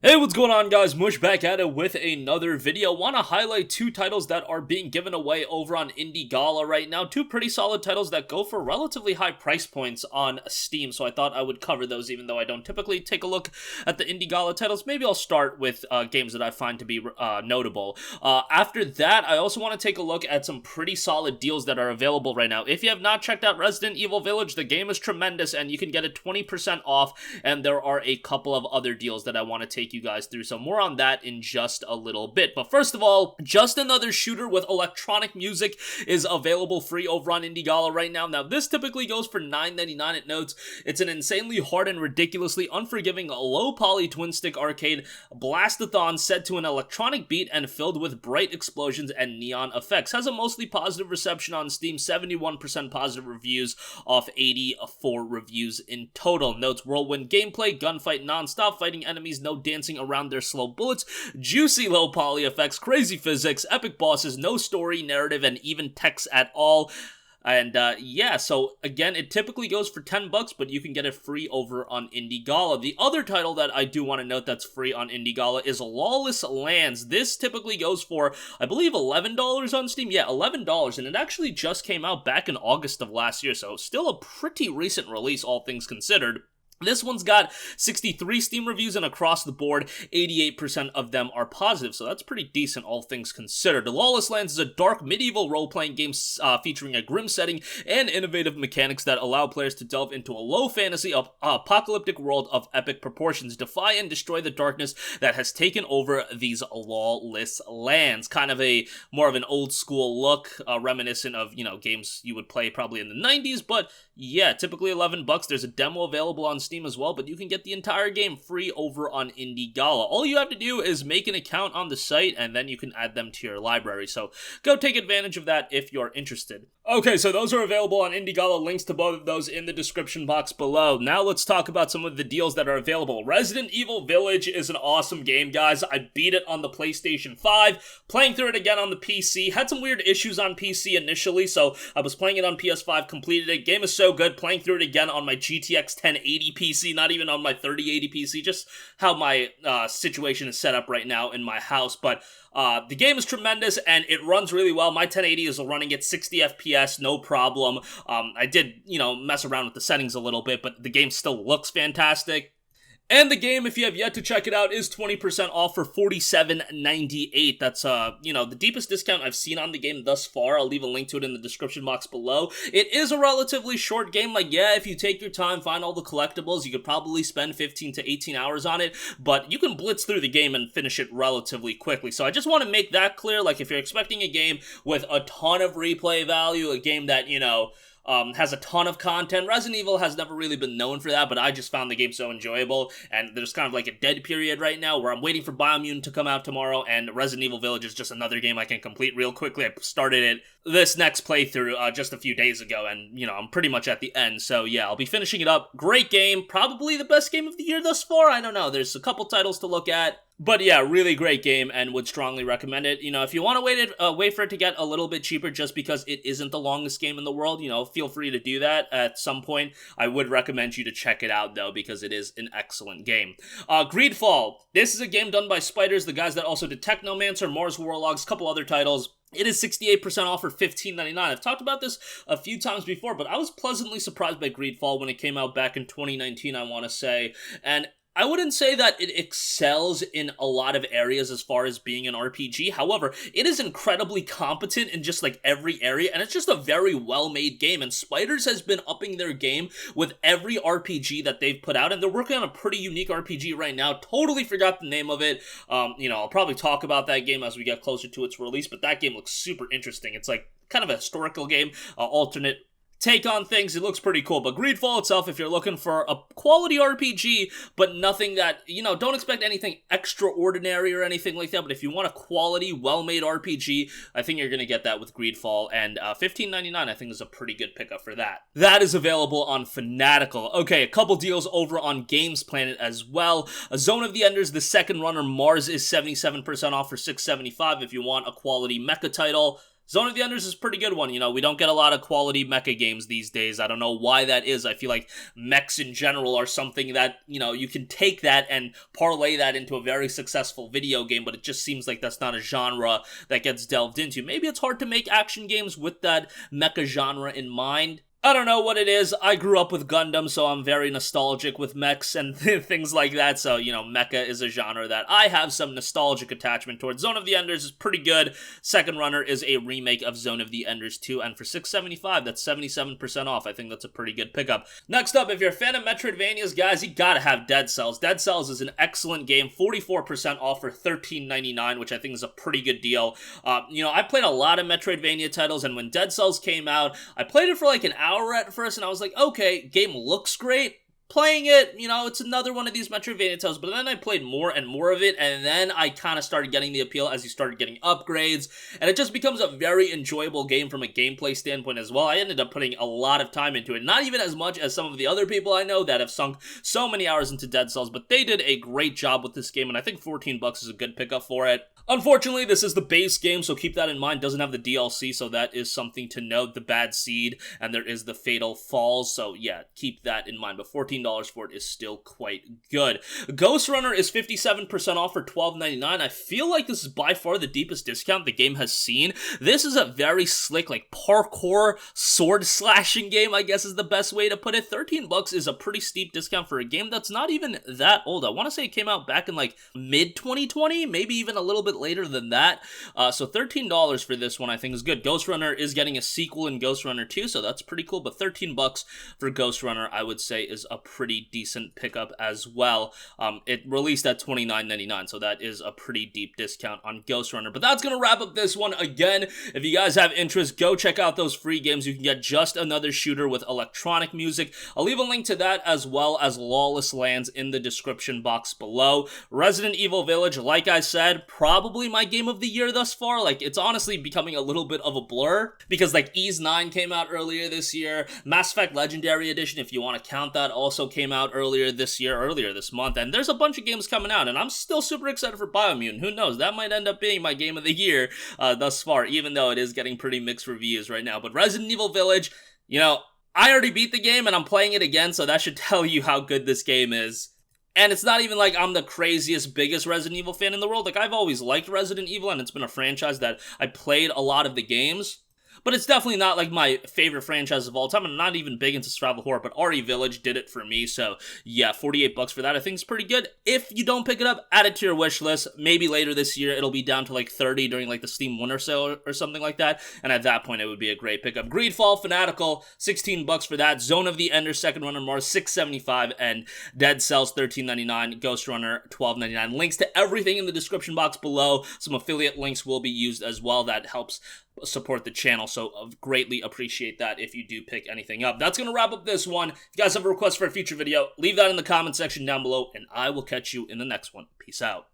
Hey, what's going on, guys? Mush back at it with another video. Want to highlight two titles that are being given away over on Indie Gala right now. Two pretty solid titles that go for relatively high price points on Steam, so I thought I would cover those even though I don't typically take a look at the Indie Gala titles. Maybe I'll start with games that I find to be notable. After that, I also want to take a look at some pretty solid deals that are available right now. If you have not checked out Resident Evil Village, the game is tremendous and you can get it 20% off, and there are a couple of other deals that I want to take you guys through, so more on that in just a little bit. But first of all, Just Another Shooter with electronic music is available free over on Indie Gala right now. Now, this typically goes for $9.99. It notes it's an insanely hard and ridiculously unforgiving low-poly twin-stick arcade blastathon set to an electronic beat and filled with bright explosions and neon effects. Has a mostly positive reception on Steam, 71% positive reviews off 84 reviews in total. Notes whirlwind gameplay, gunfight non-stop, fighting enemies, no dancing around their slow bullets, juicy low poly effects, crazy physics, epic bosses, no story, narrative, and even text at all. And yeah, so again, it typically goes for $10, but you can get it free over on Indie Gala. The other title that I do want to note that's free on Indie Gala is Lawless Lands. This typically goes for, I believe, $11 on Steam. Yeah, $11, and it actually just came out back in August of last year, so still a pretty recent release, all things considered. This one's got 63 Steam reviews, and across the board, 88% of them are positive, so that's pretty decent, all things considered. Lawless Lands is a dark medieval role-playing game featuring a grim setting and innovative mechanics that allow players to delve into a low-fantasy apocalyptic world of epic proportions, defy and destroy the darkness that has taken over these lawless lands. Kind of a more of an old-school look, reminiscent of, you know, games you would play probably in the 90s, but yeah, typically $11. There's a demo available on Steam as well, but you can get the entire game free over on Indie Gala. All you have to do is make an account on the site, and then you can add them to your library, so go take advantage of that if you're interested. Okay, so those are available on Indie Gala. Links to both of those in the description box below. Now let's talk about some of the deals that are available. Resident Evil Village is an awesome game, guys. I beat it on the PlayStation 5, playing through it again on the PC. Had some weird issues on PC initially, so I was playing it on PS5, completed it. Game is so good, playing through it again on my GTX 1080 PC, not even on my 3080 PC, just how my situation is set up right now in my house. But the game is tremendous, and it runs really well. My 1080 is running at 60 FPS, no problem. I did, you know, mess around with the settings a little bit, but the game still looks fantastic. And the game, if you have yet to check it out, is 20% off for $47.98. That's, you know, the deepest discount I've seen on the game thus far. I'll leave a link to it in the description box below. It is a relatively short game. Like, yeah, if you take your time, find all the collectibles, you could probably spend 15 to 18 hours on it, but you can blitz through the game and finish it relatively quickly. So I just want to make that clear. Like, if you're expecting a game with a ton of replay value, a game that, you know, has a ton of content. Resident Evil has never really been known for that, but I just found the game so enjoyable, and there's kind of like a dead period right now where I'm waiting for Biomutant to come out tomorrow, and Resident Evil Village is just another game I can complete real quickly. I started it this next playthrough just a few days ago, and, you know, I'm pretty much at the end, so yeah, I'll be finishing it up. Great game, probably the best game of the year thus far. I don't know, there's a couple titles to look at. But yeah, really great game, and would strongly recommend it. You know, if you want to wait for it to get a little bit cheaper just because it isn't the longest game in the world, you know, feel free to do that at some point. I would recommend you to check it out, though, because it is an excellent game. Greedfall. This is a game done by Spiders, the guys that also did Technomancer, Mars Warlogs, a couple other titles. It is 68% off for $15.99. I've talked about this a few times before, but I was pleasantly surprised by Greedfall when it came out back in 2019, I want to say, and I wouldn't say that it excels in a lot of areas as far as being an RPG. However, it is incredibly competent in just like every area, and it's just a very well-made game. And Spiders has been upping their game with every RPG that they've put out, and they're working on a pretty unique RPG right now. Totally forgot the name of it. You know, I'll probably talk about that game as we get closer to its release, but that game looks super interesting. It's like kind of a historical game, alternate take on things. It looks pretty cool. But Greedfall itself, if you're looking for a quality RPG, but nothing that, you know, don't expect anything extraordinary or anything like that, but if you want a quality, well-made RPG, I think you're going to get that with Greedfall, and $15.99 I think is a pretty good pickup for that. That is available on Fanatical. Okay, a couple deals over on Games Planet as well. A Zone of the Enders, the second runner, Mars, is 77% off for $6.75 if you want a quality mecha title. Zone of the Enders is a pretty good one. You know, we don't get a lot of quality mecha games these days. I don't know why that is. I feel like mechs in general are something that, you know, you can take that and parlay that into a very successful video game, but it just seems like that's not a genre that gets delved into. Maybe it's hard to make action games with that mecha genre in mind. I don't know what it is. I grew up with Gundam, so I'm very nostalgic with mechs and things like that. So, you know, mecha is a genre that I have some nostalgic attachment towards. Zone of the Enders is pretty good. Second Runner is a remake of Zone of the Enders 2, and for $6.75, that's 77% off. I think that's a pretty good pickup. Next up, if you're a fan of Metroidvanias, guys, you gotta have Dead Cells. Dead Cells is an excellent game, 44% off for $13.99, which I think is a pretty good deal. You know, I played a lot of Metroidvania titles, and when Dead Cells came out, I played it for like an hour at first, and I was like, okay, game looks great. Playing it, you know, it's another one of these Metroidvania titles, but then I played more and more of it, and then I kind of started getting the appeal as you started getting upgrades, and it just becomes a very enjoyable game from a gameplay standpoint as well. I ended up putting a lot of time into it, not even as much as some of the other people I know that have sunk so many hours into Dead Cells, but they did a great job with this game, and I think $14 is a good pickup for it. Unfortunately, this is the base game, so keep that in mind. It doesn't have the DLC, so that is something to note. The Bad Seed, and there is the Fatal Falls, so yeah, keep that in mind. But $14 for it is still quite good. Ghostrunner is 57% off for $12.99. I feel like this is by far the deepest discount the game has seen. This is a very slick, like, parkour sword slashing game, I guess is the best way to put it. $13 is a pretty steep discount for a game that's not even that old. I want to say it came out back in like mid-2020, maybe even a little bit later than that. So $13 for this one I think is good. Ghostrunner is getting a sequel in Ghostrunner 2, so that's pretty cool, but $13 for Ghostrunner I would say is a pretty decent pickup as well. It released at $29.99, so that is a pretty deep discount on Ghostrunner. But that's going to wrap up this one. Again, if you guys have interest, go check out those free games. You can get Just Another Shooter with electronic music. I'll leave a link to that as well as Lawless Lands in the description box below. Resident Evil Village, like I said, probably my game of the year thus far. Like, it's honestly becoming a little bit of a blur because like Ys 9 came out earlier this year. Mass Effect Legendary Edition, if you want to count that, also came out earlier this month, and there's a bunch of games coming out, and I'm still super excited for Biomutant. Who knows, that might end up being my game of the year thus far, even though it is getting pretty mixed reviews right now. But Resident Evil Village, you know, I already beat the game and I'm playing it again, so that should tell you how good this game is. And it's not even like I'm the craziest, biggest Resident Evil fan in the world. Like, I've always liked Resident Evil, and it's been a franchise that I played a lot of the games. But it's definitely not like my favorite franchise of all time. I'm not even big into survival horror, but RE Village did it for me. So yeah, $48 for that I think is pretty good. If you don't pick it up, add it to your wish list. Maybe later this year it'll be down to like 30 during like the Steam Winter Sale or something like that. And at that point it would be a great pickup. Greedfall, Fanatical, $16 for that. Zone of the Ender, Second Runner Mars, $6.75, and Dead Cells, $13.99. Ghostrunner, $12.99. Links to everything in the description box below. Some affiliate links will be used as well. That helps support the channel, so greatly appreciate that if you do pick anything up. That's going to wrap up this one. If you guys have a request for a future video, leave that in the comment section down below, and I will catch you in the next one. Peace out.